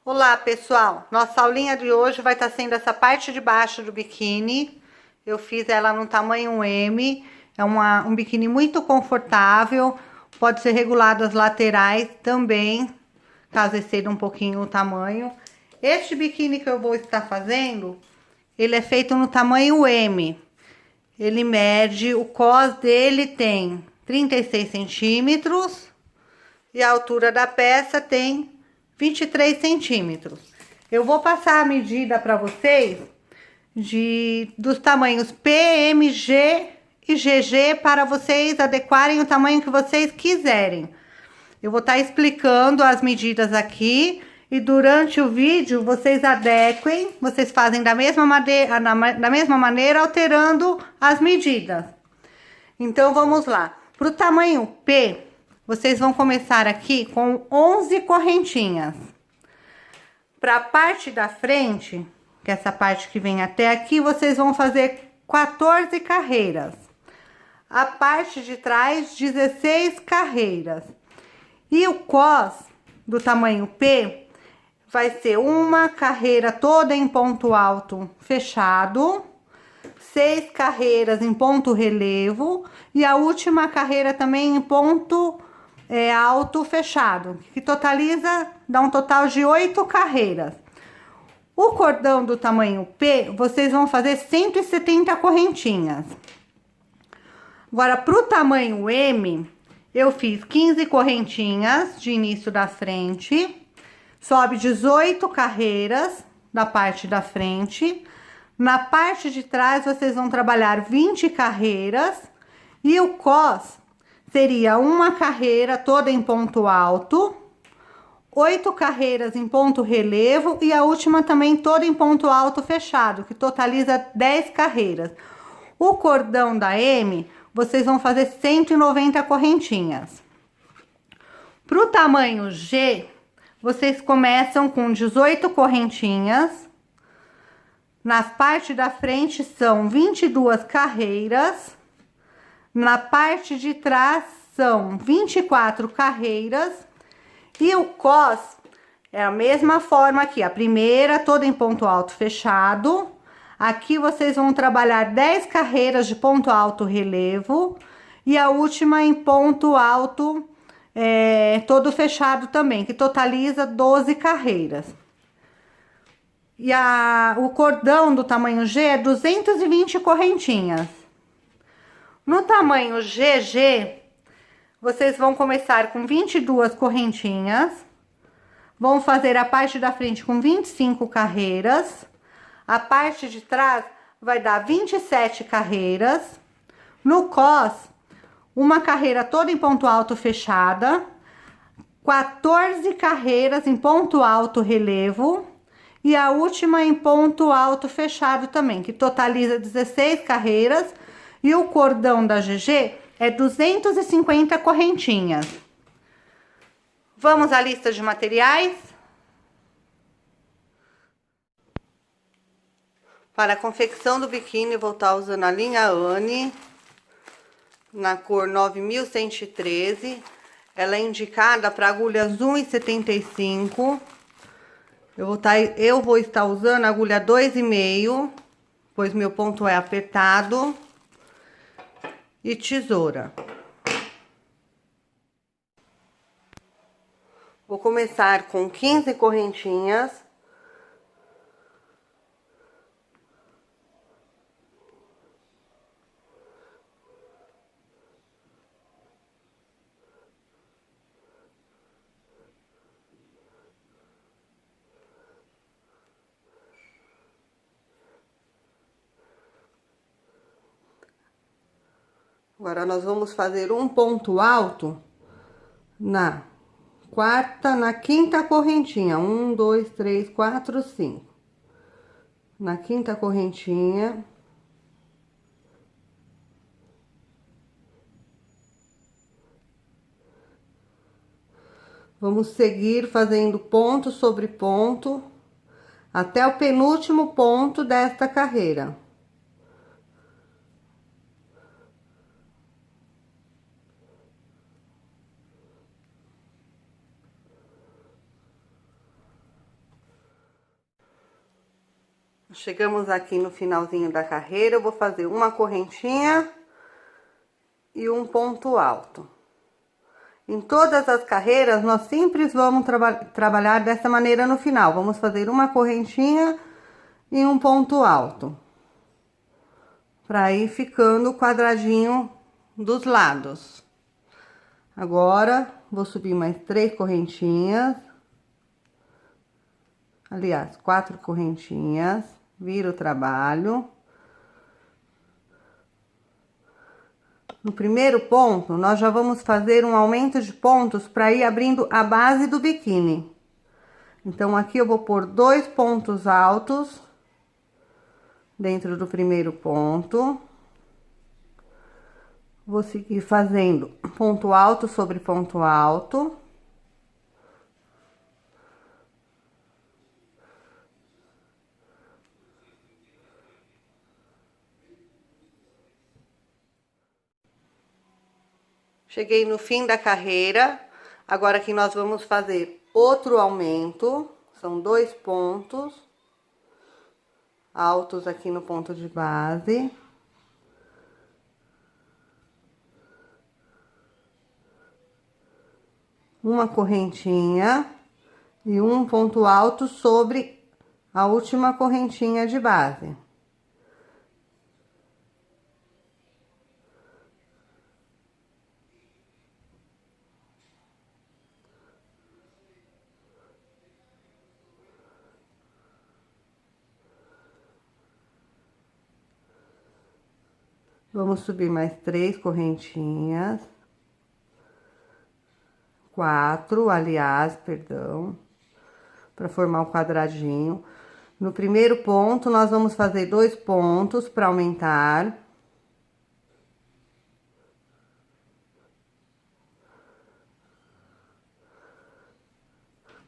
Olá, pessoal! Nossa aulinha de hoje vai estar sendo essa parte de baixo do biquíni. Eu fiz ela no tamanho M. É um biquíni muito confortável. Pode ser regulado as laterais também, caso exceda um pouquinho o tamanho. Este biquíni que eu vou estar fazendo, ele é feito no tamanho M. Ele mede, o cos dele tem 36 centímetros e a altura da peça tem 23 centímetros. Eu vou passar a medida para vocês dos tamanhos P, M, G e GG para vocês adequarem o tamanho que vocês quiserem. Eu vou estar explicando as medidas aqui e durante o vídeo vocês adequem, vocês fazem da mesma maneira, alterando as medidas. Então vamos lá. Para o tamanho P, vocês vão começar aqui com 11 correntinhas. Para a parte da frente, que é essa parte que vem até aqui, vocês vão fazer 14 carreiras. A parte de trás, 16 carreiras. E o cos do tamanho P vai ser uma carreira toda em ponto alto fechado, 6 carreiras em ponto relevo e a última carreira também em ponto alto fechado, que totaliza, dá um total de 8 carreiras. O cordão do tamanho P, vocês vão fazer 170 correntinhas. Agora, para o tamanho M, eu fiz 15 correntinhas de início da frente, sobe 18 carreiras da parte da frente. Na parte de trás, vocês vão trabalhar 20 carreiras e o cos seria uma carreira toda em ponto alto, 8 carreiras em ponto relevo e a última também toda em ponto alto fechado, que totaliza 10 carreiras. O cordão da M, vocês vão fazer 190 correntinhas. Para o tamanho G, vocês começam com 18 correntinhas. Na parte da frente são 22 carreiras. Na parte de trás são 24 carreiras. E o cos é a mesma forma aqui. A primeira toda em ponto alto fechado. Aqui vocês vão trabalhar 10 carreiras de ponto alto relevo. E a última em ponto alto todo fechado também, que totaliza 12 carreiras. E o cordão do tamanho G é 220 correntinhas. No tamanho GG, vocês vão começar com 22 correntinhas. Vão fazer a parte da frente com 25 carreiras. A parte de trás vai dar 27 carreiras. No cos, uma carreira toda em ponto alto fechada. 14 carreiras em ponto alto relevo. E a última em ponto alto fechado também, que totaliza 16 carreiras. E o cordão da GG é 250 correntinhas. Vamos à lista de materiais? Para a confecção do biquíni, vou estar usando a linha Anne, na cor 9113. Ela é indicada para agulhas 1,75. Eu vou estar usando a agulha 2,5, pois meu ponto é apertado, e tesoura. Vou começar com 15 correntinhas. Agora, nós vamos fazer um ponto alto na quinta correntinha. 1, 2, 3, 4, 5. Na quinta correntinha. Vamos seguir fazendo ponto sobre ponto até o penúltimo ponto desta carreira. Chegamos aqui no finalzinho da carreira, eu vou fazer uma correntinha e um ponto alto. Em todas as carreiras, nós sempre vamos trabalhar dessa maneira no final. Vamos fazer uma correntinha e um ponto alto. Para ir ficando o quadradinho dos lados. Agora, vou subir mais 3 correntinhas. Aliás, 4 correntinhas. Vira o trabalho. No primeiro ponto, nós já vamos fazer um aumento de pontos para ir abrindo a base do biquíni. Então, aqui eu vou pôr 2 pontos altos dentro do primeiro ponto. Vou seguir fazendo ponto alto sobre ponto alto. Cheguei no fim da carreira, agora aqui nós vamos fazer outro aumento, são 2 pontos altos aqui no ponto de base. Uma correntinha e um ponto alto sobre a última correntinha de base. Vamos subir mais 3 correntinhas. 4, aliás, perdão, para formar um quadradinho. No primeiro ponto, nós vamos fazer 2 pontos para aumentar.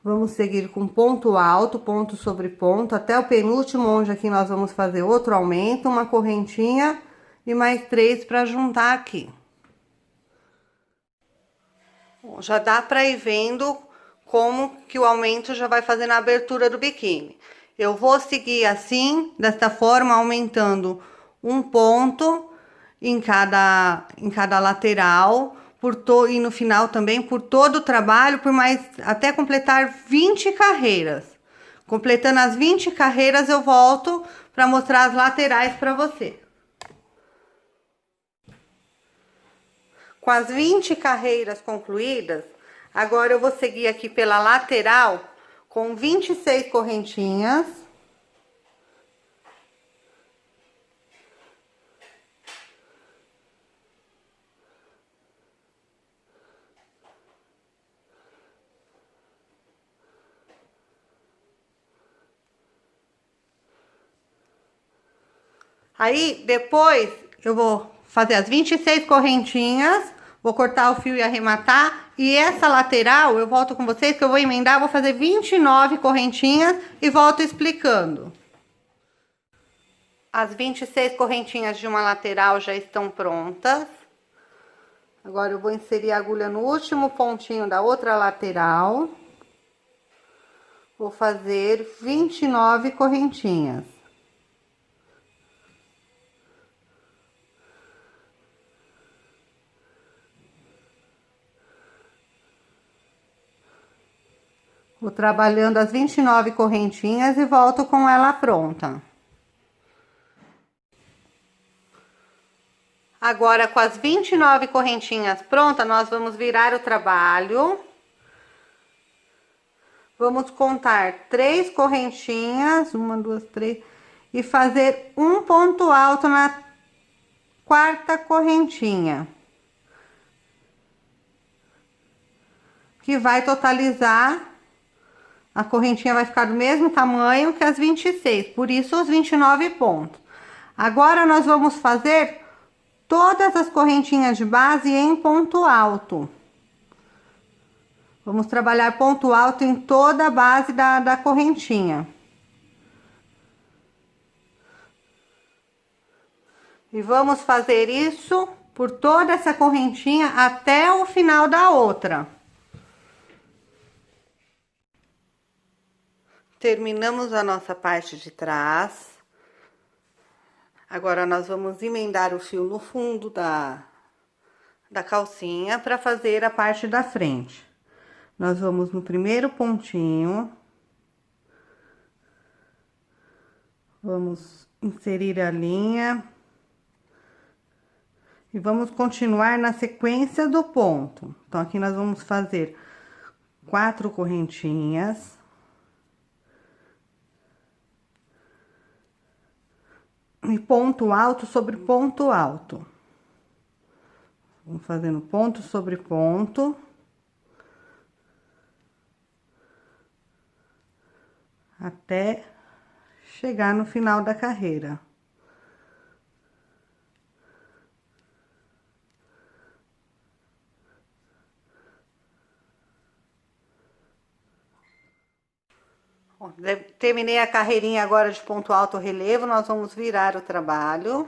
Vamos seguir com ponto alto, ponto sobre ponto, até o penúltimo, onde aqui nós vamos fazer outro aumento, uma correntinha e mais 3 para juntar aqui. Bom, já dá para ir vendo como que o aumento já vai fazer na abertura do biquíni. Eu vou seguir assim, desta forma, aumentando um ponto em cada lateral, e no final também por todo o trabalho, por mais, até completar 20 carreiras. Completando as 20 carreiras, eu volto para mostrar as laterais para você. Com as 20 carreiras concluídas, agora eu vou seguir aqui pela lateral com 26 correntinhas. Aí, depois, eu vou fazer as 26 correntinhas, vou cortar o fio e arrematar. E essa lateral, eu volto com vocês, que eu vou emendar, vou fazer 29 correntinhas e volto explicando. As 26 correntinhas de uma lateral já estão prontas. Agora, eu vou inserir a agulha no último pontinho da outra lateral. Vou fazer 29 correntinhas. Vou trabalhando as 29 correntinhas e volto com ela pronta. Agora, com as 29 correntinhas prontas, nós vamos virar o trabalho. Vamos contar 3 correntinhas, 1, 2, 3, e fazer um ponto alto na 4ª correntinha. Que vai totalizar, a correntinha vai ficar do mesmo tamanho que as 26, por isso os 29 pontos. Agora, nós vamos fazer todas as correntinhas de base em ponto alto. Vamos trabalhar ponto alto em toda a base da correntinha. E vamos fazer isso por toda essa correntinha até o final da outra. Terminamos a nossa parte de trás. Agora, nós vamos emendar o fio no fundo da calcinha para fazer a parte da frente. Nós vamos no primeiro pontinho. Vamos inserir a linha. E vamos continuar na sequência do ponto. Então, aqui nós vamos fazer 4 correntinhas. E ponto alto sobre ponto alto. Vamos fazendo ponto sobre ponto. Até chegar no final da carreira. Terminei a carreirinha agora de ponto alto relevo, nós vamos virar o trabalho.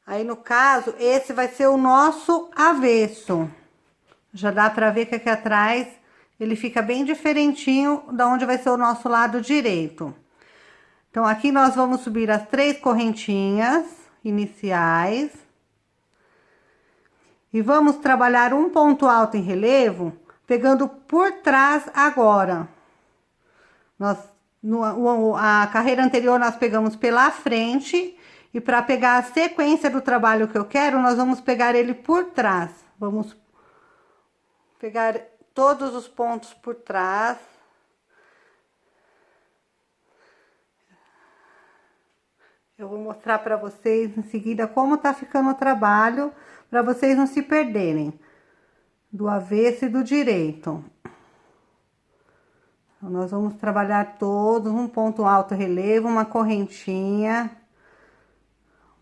Aí, no caso, esse vai ser o nosso avesso. Já dá pra ver que aqui atrás ele fica bem diferentinho da onde vai ser o nosso lado direito. Então, aqui nós vamos subir as 3 correntinhas iniciais. E vamos trabalhar um ponto alto em relevo, pegando por trás agora. A carreira anterior nós pegamos pela frente. E para pegar a sequência do trabalho que eu quero, nós vamos pegar ele por trás. Vamos pegar todos os pontos por trás. Eu vou mostrar para vocês em seguida como tá ficando o trabalho, para vocês não se perderem do avesso e do direito. Então, nós vamos trabalhar todos um ponto alto relevo, uma correntinha,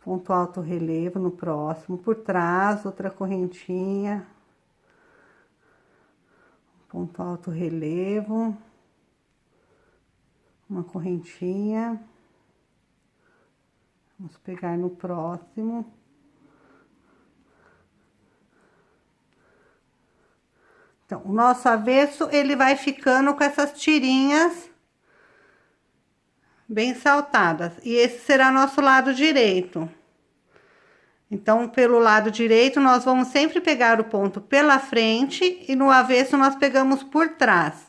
ponto alto relevo no próximo, por trás, outra correntinha, ponto alto relevo, uma correntinha, vamos pegar no próximo. Então, o nosso avesso, ele vai ficando com essas tirinhas bem saltadas. E esse será nosso lado direito. Então, pelo lado direito, nós vamos sempre pegar o ponto pela frente e no avesso nós pegamos por trás.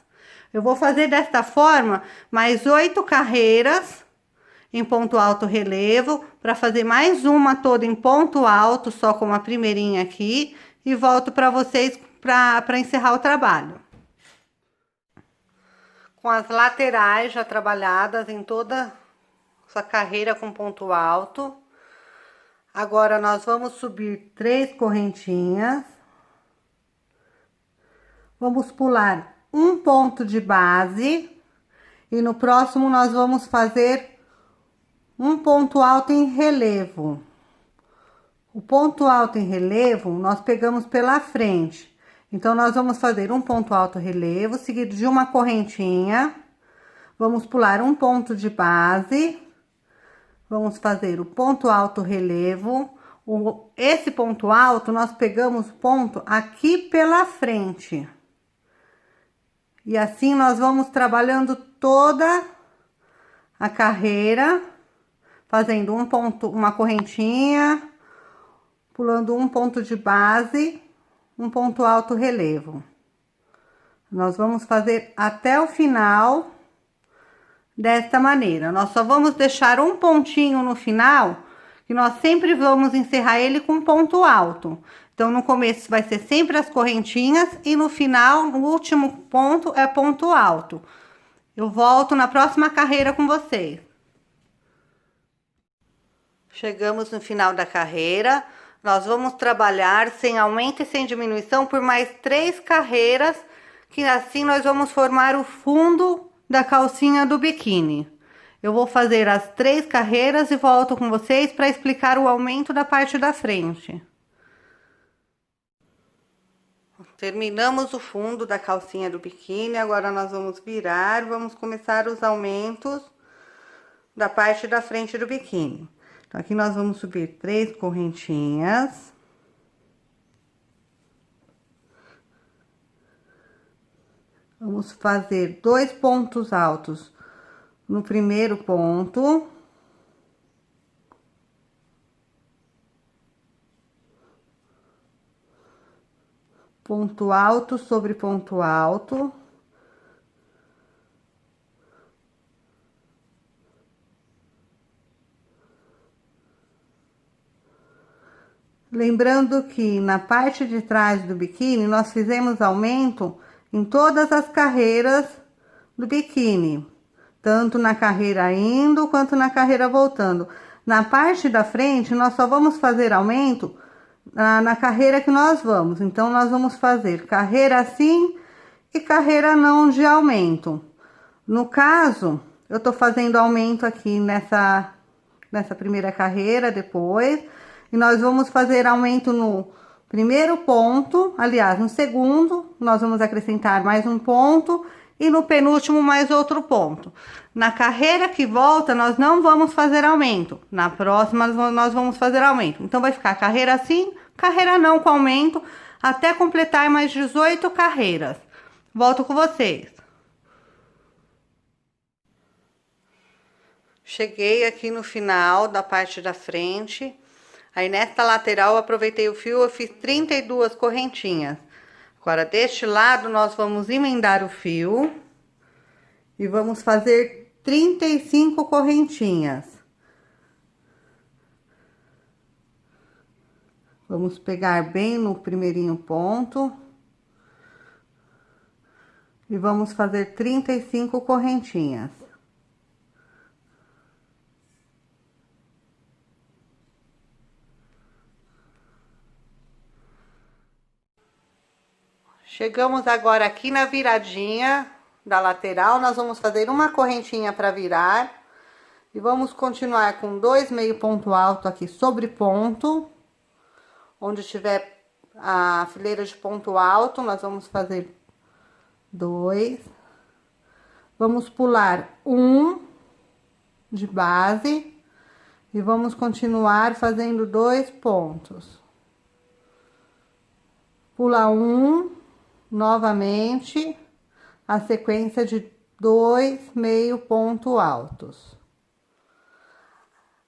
Eu vou fazer desta forma mais 8 carreiras em ponto alto relevo, para fazer mais uma toda em ponto alto, só como a primeirinha aqui, e volto para vocês para encerrar o trabalho. Com as laterais já trabalhadas em toda essa carreira com ponto alto. Agora, nós vamos subir 3 correntinhas. Vamos pular um ponto de base. E no próximo, nós vamos fazer um ponto alto em relevo. O ponto alto em relevo, nós pegamos pela frente. Então, nós vamos fazer um ponto alto relevo, seguido de uma correntinha. Vamos pular um ponto de base. Vamos fazer o ponto alto relevo. Esse ponto alto, nós pegamos ponto aqui pela frente. E assim, nós vamos trabalhando toda a carreira, fazendo um ponto, uma correntinha, pulando um ponto de base, um ponto alto relevo. Nós vamos fazer até o final desta maneira. Nós só vamos deixar um pontinho no final, que nós sempre vamos encerrar ele com ponto alto. Então, no começo vai ser sempre as correntinhas e no final, o último ponto é ponto alto. Eu volto na próxima carreira com vocês. Chegamos no final da carreira. Nós vamos trabalhar sem aumento e sem diminuição por mais 3 carreiras, que assim nós vamos formar o fundo da calcinha do biquíni. Eu vou fazer as 3 carreiras e volto com vocês para explicar o aumento da parte da frente. Terminamos o fundo da calcinha do biquíni, agora nós vamos virar, vamos começar os aumentos da parte da frente do biquíni. Então, aqui nós vamos subir 3 correntinhas. Vamos fazer 2 pontos altos no primeiro ponto. ponto alto sobre ponto alto. Lembrando que na parte de trás do biquíni, nós fizemos aumento em todas as carreiras do biquíni. Tanto na carreira indo, quanto na carreira voltando. Na parte da frente, nós só vamos fazer aumento na carreira que nós vamos. Então, nós vamos fazer carreira sim e carreira não de aumento. No caso, eu tô fazendo aumento aqui nessa primeira carreira depois. E nós vamos fazer aumento no primeiro ponto, aliás, no segundo, nós vamos acrescentar mais um ponto. E no penúltimo, mais outro ponto. Na carreira que volta, nós não vamos fazer aumento. Na próxima, nós vamos fazer aumento. Então, vai ficar carreira sim, carreira não com aumento, até completar mais 18 carreiras. Volto com vocês. Cheguei aqui no final da parte da frente. Aí, nesta lateral, eu aproveitei o fio, eu fiz 32 correntinhas. Agora, deste lado, nós vamos emendar o fio e vamos fazer 35 correntinhas. Vamos pegar bem no primeirinho ponto e vamos fazer 35 correntinhas. Chegamos agora aqui na viradinha da lateral, nós vamos fazer uma correntinha para virar. E vamos continuar com 2 meio ponto alto aqui sobre ponto. Onde tiver a fileira de ponto alto, nós vamos fazer 2. Vamos pular 1 de base. E vamos continuar fazendo 2 pontos. Pula 1. Novamente, a sequência de 2 meio ponto altos.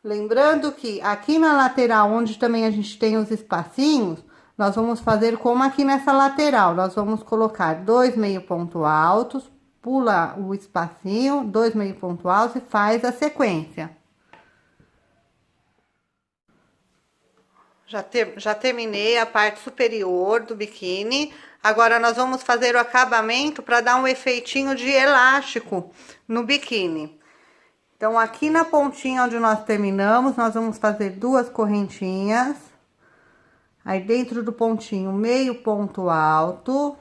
Lembrando que aqui na lateral, onde também a gente tem os espacinhos, nós vamos fazer como aqui nessa lateral. Nós vamos colocar 2 meio ponto altos, pula o espacinho, 2 meio ponto altos e faz a sequência. Já terminei a parte superior do biquíni. Agora, nós vamos fazer o acabamento para dar um efeitinho de elástico no biquíni. Então, aqui na pontinha onde nós terminamos, nós vamos fazer 2 correntinhas. Aí, dentro do pontinho, meio ponto alto.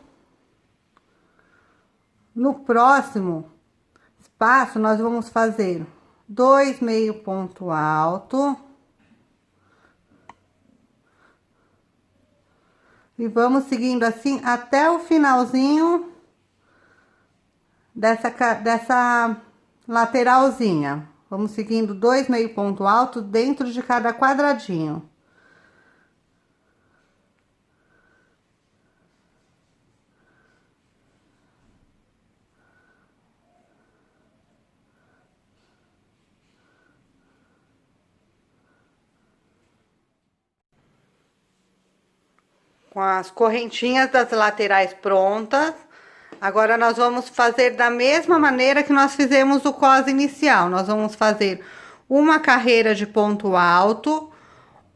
No próximo espaço, nós vamos fazer 2 meio ponto alto. E vamos seguindo assim até o finalzinho dessa lateralzinha. Vamos seguindo 2 meio ponto alto dentro de cada quadradinho. Com as correntinhas das laterais prontas, agora nós vamos fazer da mesma maneira que nós fizemos o cos inicial. Nós vamos fazer uma carreira de ponto alto,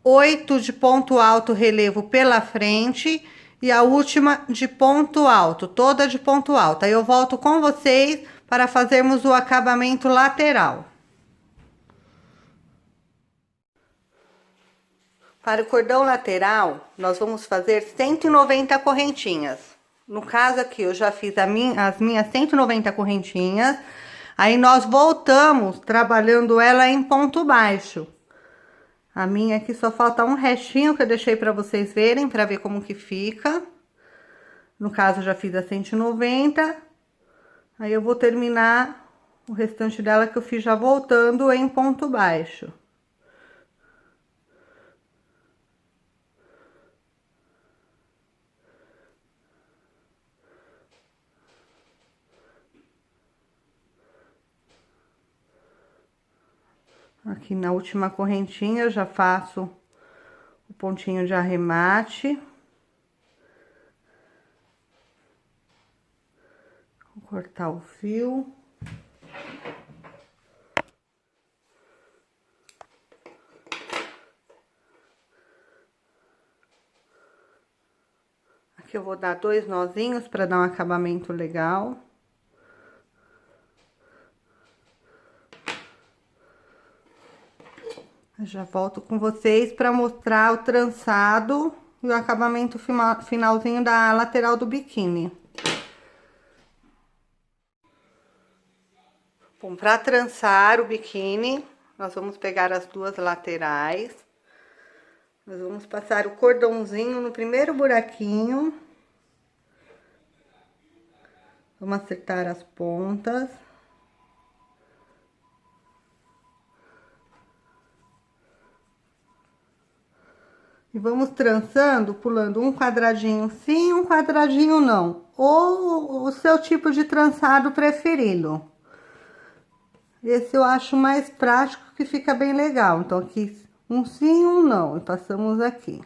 8 de ponto alto relevo pela frente e a última de ponto alto, toda de ponto alto. Aí eu volto com vocês para fazermos o acabamento lateral. Para o cordão lateral, nós vamos fazer 190 correntinhas. No caso aqui, eu já fiz as minhas 190 correntinhas. Aí, nós voltamos trabalhando ela em ponto baixo. A minha aqui só falta um restinho que eu deixei para vocês verem, para ver como que fica. No caso, eu já fiz a 190. Aí, eu vou terminar o restante dela que eu fiz já voltando em ponto baixo. Aqui na última correntinha, eu já faço o pontinho de arremate. Vou cortar o fio. Aqui eu vou dar 2 nozinhos para dar um acabamento legal. Eu já volto com vocês para mostrar o trançado e o acabamento finalzinho da lateral do biquíni. Bom, para trançar o biquíni, nós vamos pegar as 2 laterais. Nós vamos passar o cordãozinho no primeiro buraquinho. Vamos acertar as pontas. E vamos trançando, pulando um quadradinho sim, um quadradinho não. Ou o seu tipo de trançado preferido. Esse eu acho mais prático, que fica bem legal. Então, aqui, um sim, um não. E passamos aqui.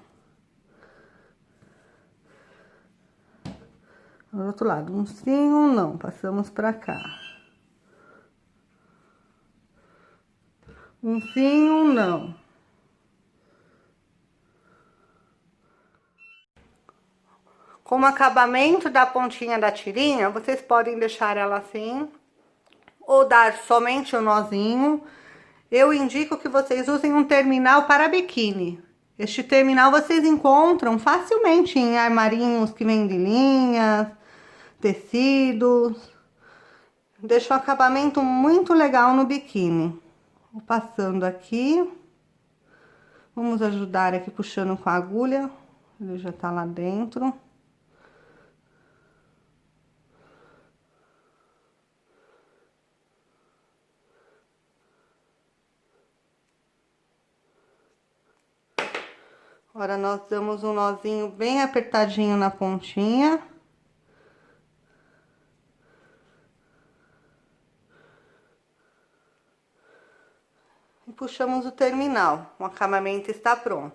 Do outro lado, um sim, um não. Passamos pra cá. Um sim, um não. Como acabamento da pontinha da tirinha, vocês podem deixar ela assim, ou dar somente o nozinho. Eu indico que vocês usem um terminal para biquíni. Este terminal vocês encontram facilmente em armarinhos que vendem linhas, tecidos. Deixa um acabamento muito legal no biquíni. Vou passando aqui. Vamos ajudar aqui puxando com a agulha. Ele já tá lá dentro. Agora, nós damos um nozinho bem apertadinho na pontinha. E puxamos o terminal. O acabamento está pronto.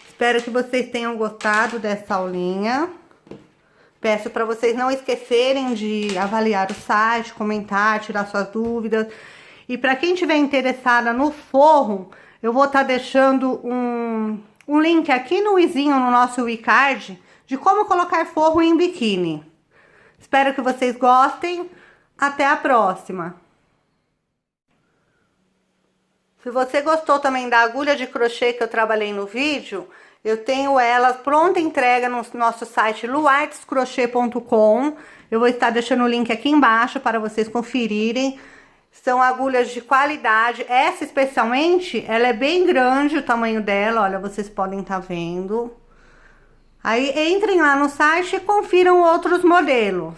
Espero que vocês tenham gostado dessa aulinha. Peço para vocês não esquecerem de avaliar o site, comentar, tirar suas dúvidas. E para quem estiver interessada no forro, eu vou estar deixando um link aqui no izinho, no nosso e-card, de como colocar forro em biquíni. Espero que vocês gostem. Até a próxima! Se você gostou também da agulha de crochê que eu trabalhei no vídeo, eu tenho ela pronta entrega no nosso site luartescrochê.com. Eu vou estar deixando o link aqui embaixo para vocês conferirem. São agulhas de qualidade. Essa especialmente, ela é bem grande o tamanho dela, olha, vocês podem estar vendo. Aí entrem lá no site e confiram outros modelos.